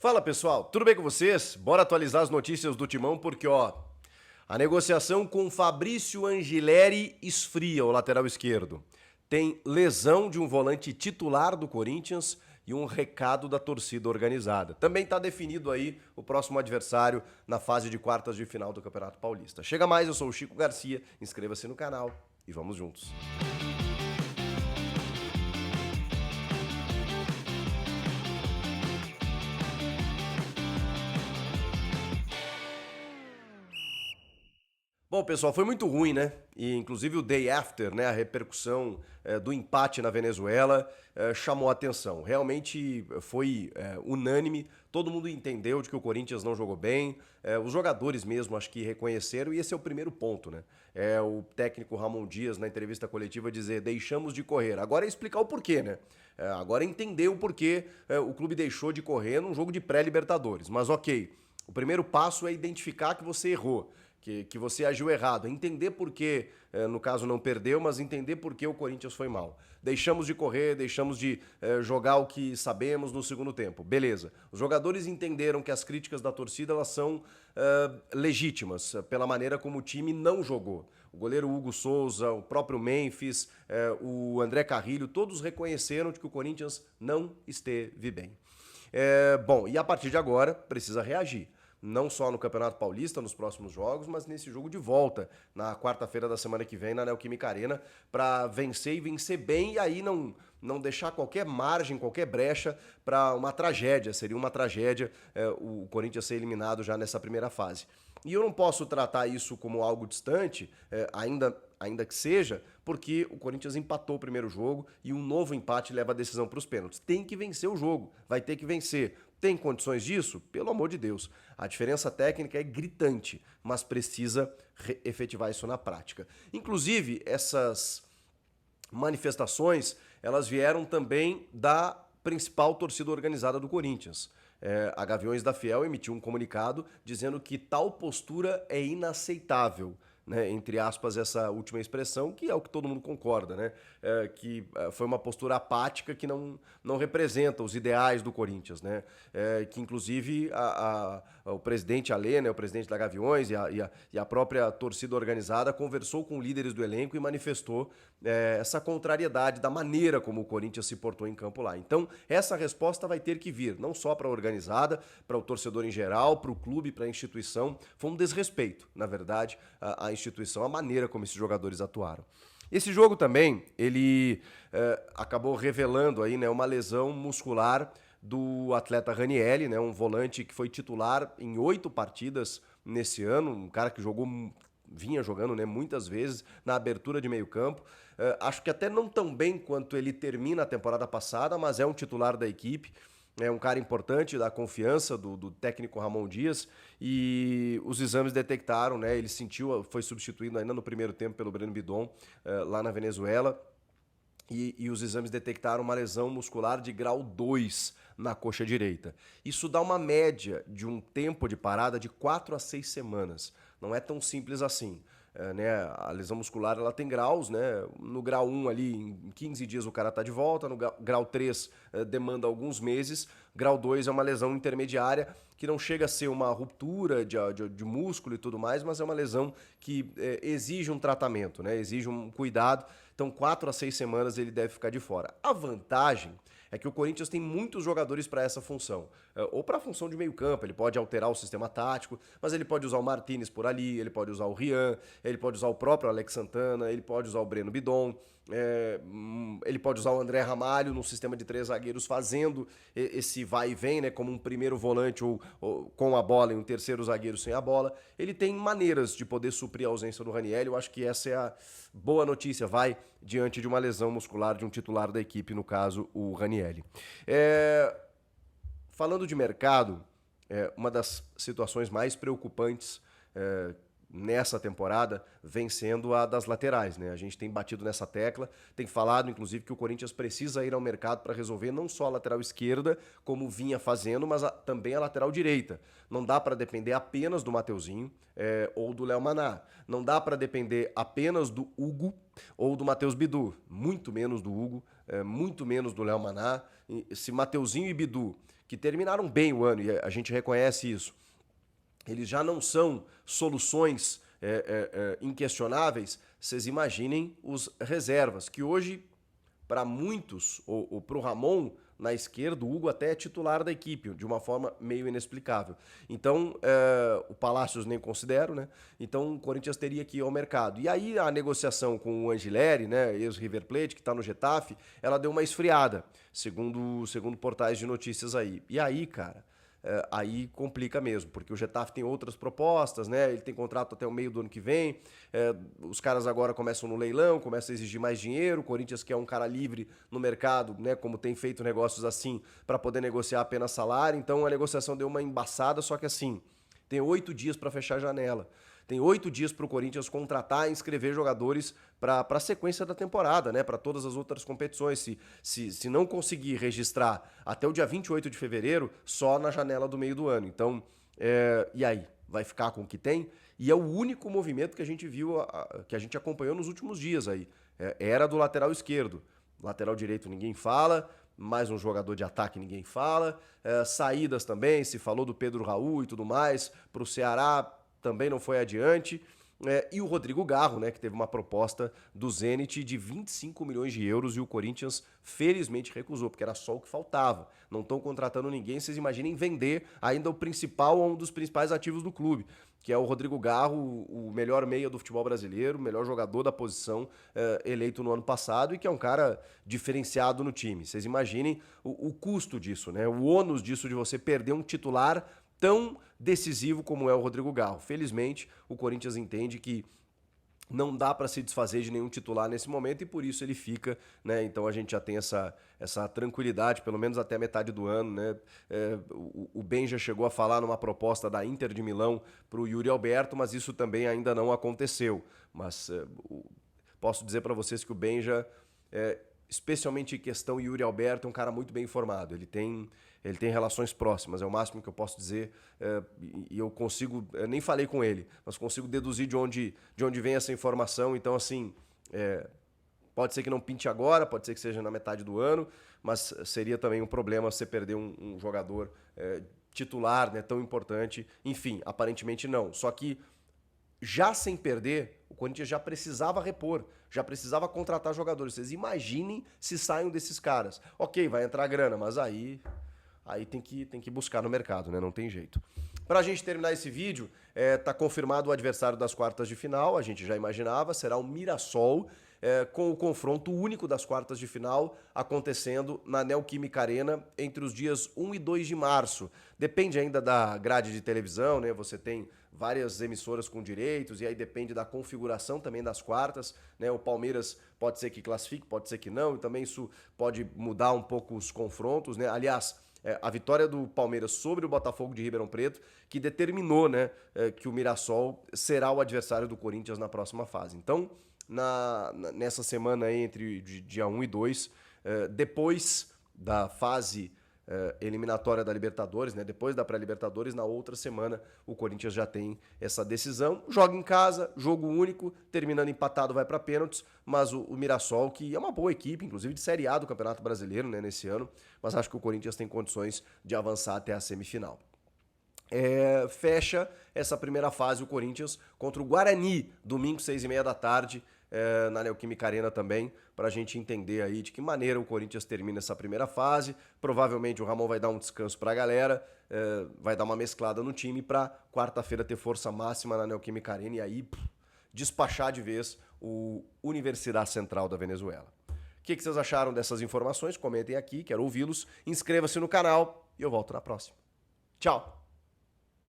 Fala pessoal, tudo bem com vocês? Bora atualizar as notícias do Timão porque a negociação com Fabrício Angileri esfria o lateral esquerdo. Tem lesão de um volante titular do Corinthians e um recado da torcida organizada. Também está definido aí o próximo adversário na fase de quartas de final do Campeonato Paulista. Chega mais, eu sou o Chico Garcia, inscreva-se no canal e vamos juntos. Bom, pessoal, foi muito ruim, né? E inclusive o day after, né, a repercussão do empate na Venezuela chamou a atenção. Realmente foi unânime, todo mundo entendeu de que o Corinthians não jogou bem, os jogadores mesmo acho que reconheceram e esse é o primeiro ponto, né? O técnico Ramon Dias na entrevista coletiva dizer deixamos de correr. Agora é explicar o porquê, né? Agora é entender o porquê o clube deixou de correr num jogo de pré-Libertadores. Mas ok, o primeiro passo é identificar que você errou. Que você agiu errado, entender por que, no caso não perdeu, mas entender por que o Corinthians foi mal. Deixamos de correr, deixamos de jogar o que sabemos no segundo tempo. Beleza. Os jogadores entenderam que as críticas da torcida elas são legítimas, pela maneira como o time não jogou. O goleiro Hugo Souza, o próprio Memphis, o André Carrilho, todos reconheceram de que o Corinthians não esteve bem. Bom, e a partir de agora precisa reagir. Não só no Campeonato Paulista, nos próximos jogos, mas nesse jogo de volta, na quarta-feira da semana que vem, na Neoquímica Arena, para vencer e vencer bem e aí não deixar qualquer margem, qualquer brecha para uma tragédia. Seria uma tragédia o Corinthians ser eliminado já nessa primeira fase. E eu não posso tratar isso como algo distante, ainda que seja, porque o Corinthians empatou o primeiro jogo e um novo empate leva a decisão para os pênaltis. Tem que vencer o jogo, vai ter que vencer. Tem condições disso? Pelo amor de Deus. A diferença técnica é gritante, mas precisa efetivar isso na prática. Inclusive, essas manifestações, elas vieram também da principal torcida organizada do Corinthians. A Gaviões da Fiel emitiu um comunicado dizendo que tal postura é inaceitável. Né, entre aspas, essa última expressão, que é o que todo mundo concorda, né? Que foi uma postura apática que não representa os ideais do Corinthians, né? Que inclusive o presidente Alê, né, o presidente da Gaviões e a própria torcida organizada conversou com líderes do elenco e manifestou essa contrariedade da maneira como o Corinthians se portou em campo lá. Então, essa resposta vai ter que vir, não só para a organizada, para o torcedor em geral, para o clube, para a instituição. Foi um desrespeito, na verdade, a instituição, a maneira como esses jogadores atuaram. Esse jogo também, ele acabou revelando aí, né, uma lesão muscular do atleta Ranieri, né, um volante que foi titular em 8 partidas nesse ano, um cara que vinha jogando, né, muitas vezes na abertura de meio campo. Acho que até não tão bem quanto ele termina a temporada passada, mas é um titular da equipe. É um cara importante, da confiança do técnico Ramon Dias, e os exames detectaram, né? Ele foi substituído ainda no primeiro tempo pelo Breno Bidon, lá na Venezuela, e os exames detectaram uma lesão muscular de grau 2 na coxa direita. Isso dá uma média de um tempo de parada de 4 a 6 semanas. Não é tão simples assim. Né, a lesão muscular ela tem graus, né? No grau 1 ali, em 15 dias o cara está de volta, no grau 3 demanda alguns meses, grau 2 é uma lesão intermediária que não chega a ser uma ruptura de músculo e tudo mais, mas é uma lesão que exige um tratamento, né? Exige um cuidado, então 4 a 6 semanas ele deve ficar de fora. A vantagem é que o Corinthians tem muitos jogadores para essa função, ou para a função de meio campo, ele pode alterar o sistema tático, mas ele pode usar o Martínez por ali, ele pode usar o Rian, ele pode usar o próprio Alex Santana, ele pode usar o Breno Bidon, ele pode usar o André Ramalho num sistema de 3 zagueiros fazendo esse vai e vem, né, como um primeiro volante ou com a bola e um terceiro zagueiro sem a bola. Ele tem maneiras de poder suprir a ausência do Ranieri, eu acho que essa é a boa notícia, vai diante de uma lesão muscular de um titular da equipe, no caso o Ranieri. Falando de mercado, uma das situações mais preocupantes nessa temporada vem sendo a das laterais, né? A gente tem batido nessa tecla, tem falado inclusive que o Corinthians precisa ir ao mercado para resolver não só a lateral esquerda, como vinha fazendo, mas também a lateral direita. Não dá para depender apenas do Mateuzinho ou do Léo Maná. Não dá para depender apenas do Hugo ou do Matheus Bidu. Muito menos do Hugo, muito menos do Léo Maná. Se Mateuzinho e Bidu, que terminaram bem o ano, e a gente reconhece isso. Eles já não são soluções inquestionáveis. Vocês imaginem os reservas, que hoje, para muitos, ou para o Ramon, na esquerda, o Hugo até é titular da equipe, de uma forma meio inexplicável. Então, o Palácios nem considero, né? Então, o Corinthians teria que ir ao mercado. E aí, a negociação com o Angileri, né, ex-River Plate, que está no Getafe, ela deu uma esfriada, segundo portais de notícias aí. E aí, cara, aí complica mesmo, porque o Getafe tem outras propostas, né? Ele tem contrato até o meio do ano que vem, os caras agora começam no leilão, começam a exigir mais dinheiro, o Corinthians que é um cara livre no mercado, né? Como tem feito negócios assim, para poder negociar apenas salário, então a negociação deu uma embaçada, só que assim, tem 8 dias para fechar a janela. Tem 8 dias para o Corinthians contratar e inscrever jogadores para a sequência da temporada, né? Para todas as outras competições. Se não conseguir registrar até o dia 28 de fevereiro, só na janela do meio do ano. Então, e aí? Vai ficar com o que tem? E é o único movimento que a gente viu, que a gente acompanhou nos últimos dias aí. Era do lateral esquerdo. Lateral direito ninguém fala. Mais um jogador de ataque ninguém fala. Saídas também, se falou do Pedro Raul e tudo mais. Para o Ceará também não foi adiante. E o Rodrigo Garro, né, que teve uma proposta do Zenit de 25 milhões de euros e o Corinthians felizmente recusou, porque era só o que faltava. Não estão contratando ninguém, vocês imaginem vender ainda o principal ou um dos principais ativos do clube, que é o Rodrigo Garro, o melhor meia do futebol brasileiro, o melhor jogador da posição, eleito no ano passado e que é um cara diferenciado no time. Vocês imaginem o custo disso, né? O ônus disso de você perder um titular tão decisivo como é o Rodrigo Garro. Felizmente, o Corinthians entende que não dá para se desfazer de nenhum titular nesse momento e por isso ele fica, né? Então a gente já tem essa tranquilidade, pelo menos até a metade do ano, né? O Benja chegou a falar numa proposta da Inter de Milão para o Yuri Alberto, mas isso também ainda não aconteceu. Mas posso dizer para vocês que o Benja, especialmente em questão Yuri Alberto, é um cara muito bem informado. Ele tem relações próximas, é o máximo que eu posso dizer, e eu consigo, nem falei com ele, mas consigo deduzir de onde vem essa informação. Então, assim, pode ser que não pinte agora, pode ser que seja na metade do ano, mas seria também um problema você perder um jogador titular, né, tão importante. Enfim, aparentemente não. Só que, já sem perder, o Corinthians já precisava repor, já precisava contratar jogadores. Vocês imaginem se saem desses caras. Ok, vai entrar grana, mas aí tem que buscar no mercado, né? Não tem jeito. Pra gente terminar esse vídeo, tá confirmado o adversário das quartas de final, a gente já imaginava, será o Mirassol, com o confronto único das quartas de final acontecendo na Neoquímica Arena entre os dias 1 e 2 de março. Depende ainda da grade de televisão, né? Você tem várias emissoras com direitos e aí depende da configuração também das quartas, né? O Palmeiras pode ser que classifique, pode ser que não, e também isso pode mudar um pouco os confrontos, né? Aliás, a vitória do Palmeiras sobre o Botafogo de Ribeirão Preto, que determinou, né, que o Mirassol será o adversário do Corinthians na próxima fase. Então, nessa semana aí, entre dia 1 e 2, depois da fase eliminatória da Libertadores, né, depois da pré-Libertadores, na outra semana o Corinthians já tem essa decisão. Joga em casa, jogo único, terminando empatado vai para pênaltis, mas o Mirassol, que é uma boa equipe, inclusive de Série A do Campeonato Brasileiro, né, nesse ano, mas acho que o Corinthians tem condições de avançar até a semifinal. Fecha essa primeira fase o Corinthians contra o Guarani, domingo, 6h30 da tarde, na Neoquímica Arena também, para a gente entender aí de que maneira o Corinthians termina essa primeira fase. Provavelmente o Ramon vai dar um descanso para a galera, vai dar uma mesclada no time para quarta-feira ter força máxima na Neoquímica Arena e aí despachar de vez o Universidade Central da Venezuela. O que vocês acharam dessas informações? Comentem aqui, quero ouvi-los. Inscreva-se no canal e eu volto na próxima. Tchau!